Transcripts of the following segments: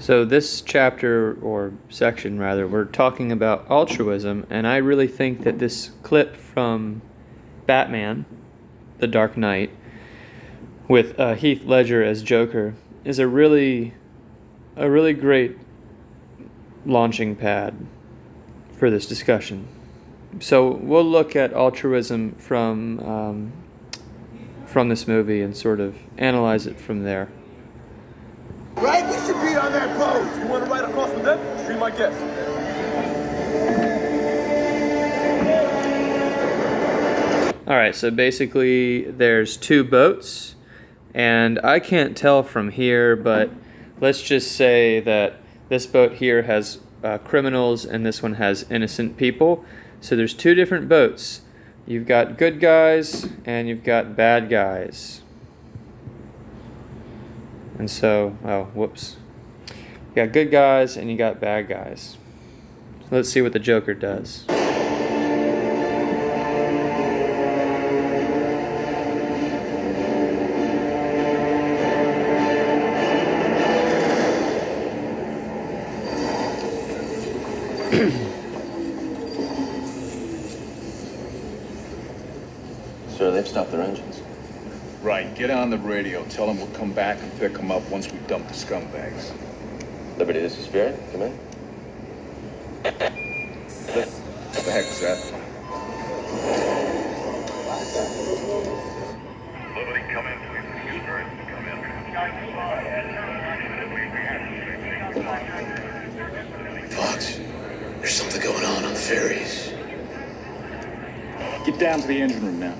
So this chapter, or section rather, we're talking about altruism, and I really think that this clip from Batman, The Dark Knight, with Heath Ledger as Joker, is a really great launching pad for this discussion. So we'll look at altruism from this movie and sort of analyze it from there. Right? We should be on that boat. You want to ride across the deck? Be my guest. All right, so basically there's two boats, and I can't tell from here, but let's just say that this boat here has criminals and this one has innocent people. So there's two different boats. You've got good guys and you've got bad guys. And so, whoops. You got good guys and you got bad guys. So let's see what the Joker does. Sir, they've stopped their engines. Right, get on the radio. Tell them we'll come back and pick them up once we dump the scumbags. Liberty, this is Spirit. Come in. What the heck was that? Liberty, come in, please. Spirit, come in. Fox, there's something going on the ferries. Get down to the engine room now.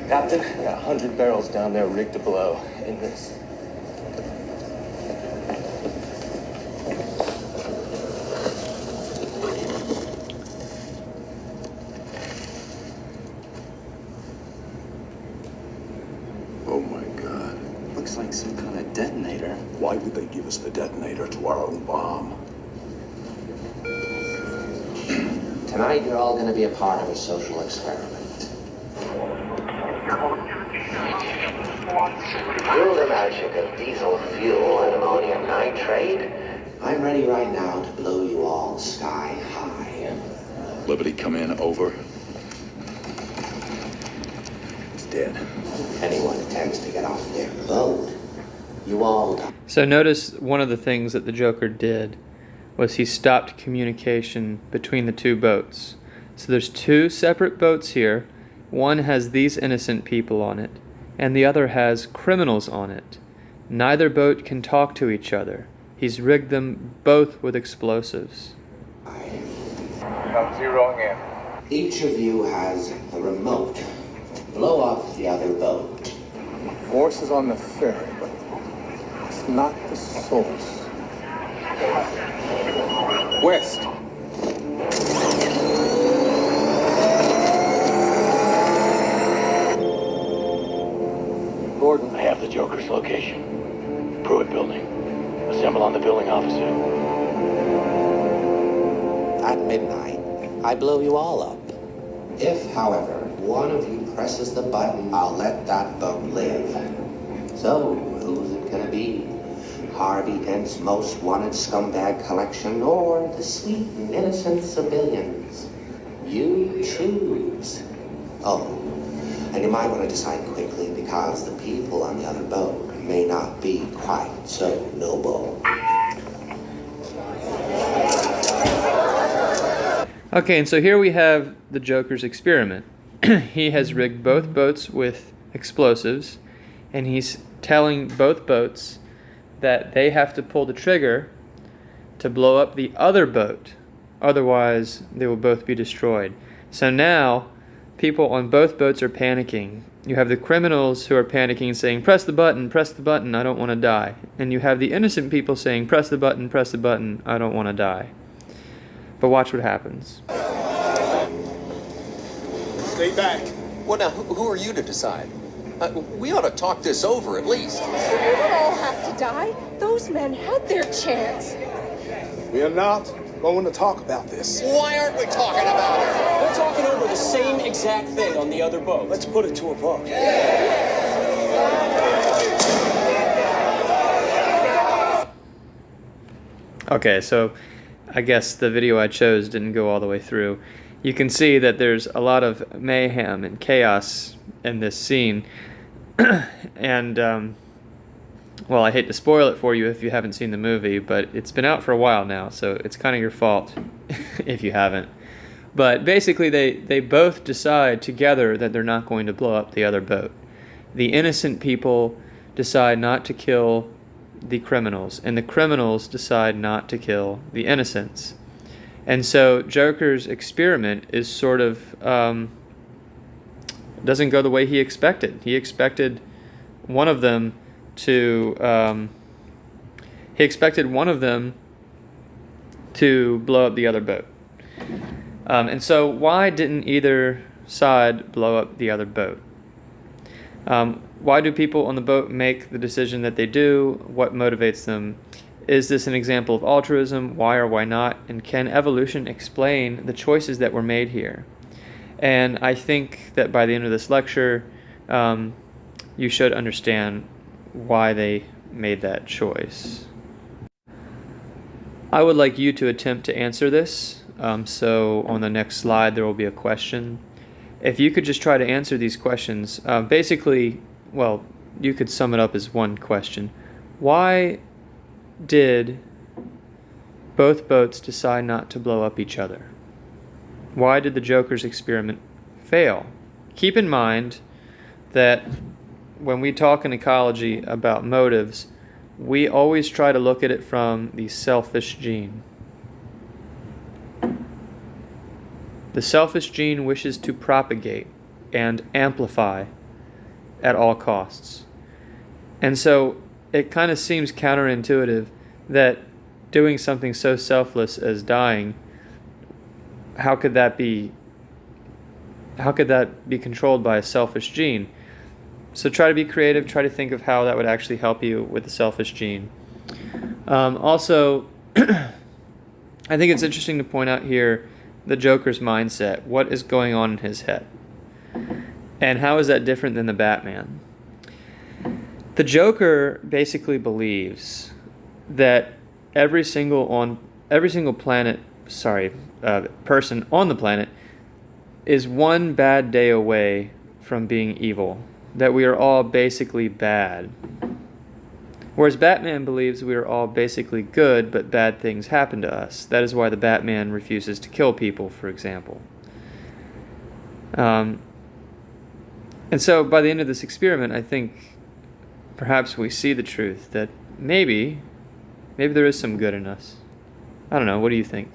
Captain, I got 100 barrels down there rigged to blow in this. Oh my God. Looks like some kind of detonator. Why would they give us the detonator to our own bomb? Tonight, you're all going to be a part of a social experiment. Through the magic of diesel fuel and ammonium nitrate, I'm ready right now to blow you all sky high. Liberty, come in, over. It's dead. Anyone attempts to get off their boat, you all die. So notice one of the things that the Joker did was he stopped communication between the two boats. So there's two separate boats here. One has these innocent people on it, and the other has criminals on it. Neither boat can talk to each other. He's rigged them both with explosives. I'm zeroing in. Each of you has a remote. Blow up the other boat. Force is on the ferry, but it's not the source. West. Gordon, I have the Joker's location. Pruitt Building. Assemble on the building opposite. At midnight, I blow you all up. If, however, one of you presses the button, I'll let that boat live. So, who's it gonna be? Harvey Dent's most wanted scumbag collection, or the sweet and innocent civilians? You choose. Oh, and you might want to decide quickly because the people on the other boat may not be quite so noble. Okay, and so here we have the Joker's experiment. He has rigged both boats with explosives, and he's telling both boats that they have to pull the trigger to blow up the other boat. Otherwise, they will both be destroyed. So now, people on both boats are panicking. You have the criminals who are panicking, saying, press the button, I don't want to die. And you have the innocent people saying, press the button, I don't want to die. But watch what happens. Stay back. Well, now, who are you to decide? We ought to talk this over at least. We don't all have to die. Those men had their chance. We are not going to talk about this. Why aren't we talking about it? We're talking over the same exact thing on the other boat. Let's put it to a vote. Okay, so I guess the video I chose didn't go all the way through. You can see that there's a lot of mayhem and chaos in this scene. And, well, I hate to spoil it for you if you haven't seen the movie, but it's been out for a while now, so it's kind of your fault if you haven't. But basically, they both decide together that they're not going to blow up the other boat. The innocent people decide not to kill the criminals, and the criminals decide not to kill the innocents. And so Joker's experiment is sort of doesn't go the way he expected. He expected one of them to blow up the other boat. And so why didn't either side blow up the other boat? Why do people on the boat make the decision that they do? What motivates them? Is this an example of altruism? Why or why not? And can evolution explain the choices that were made here? And I think that by the end of this lecture, you should understand why they made that choice. I would like you to attempt to answer this. So on the next slide, there will be a question. If you could just try to answer these questions, basically, well, you could sum it up as one question. Why did both boats decide not to blow up each other? Why did the Joker's experiment fail? Keep in mind that when we talk in ecology about motives, we always try to look at it from the selfish gene. The selfish gene wishes to propagate and amplify at all costs. And so it kind of seems counterintuitive that doing something so selfless as dying, how could that be controlled by a selfish gene? So try to be creative, try to think of how that would actually help you with the selfish gene. Also, I think it's interesting to point out here the Joker's mindset. What is going on in his head? And how is that different than the Batman? The Joker basically believes that every single person on the planet is one bad day away from being evil. That we are all basically bad. Whereas Batman believes we are all basically good, but bad things happen to us. That is why the Batman refuses to kill people, for example. And so by the end of this experiment, I think perhaps we see the truth that maybe there is some good in us. I don't know, what do you think?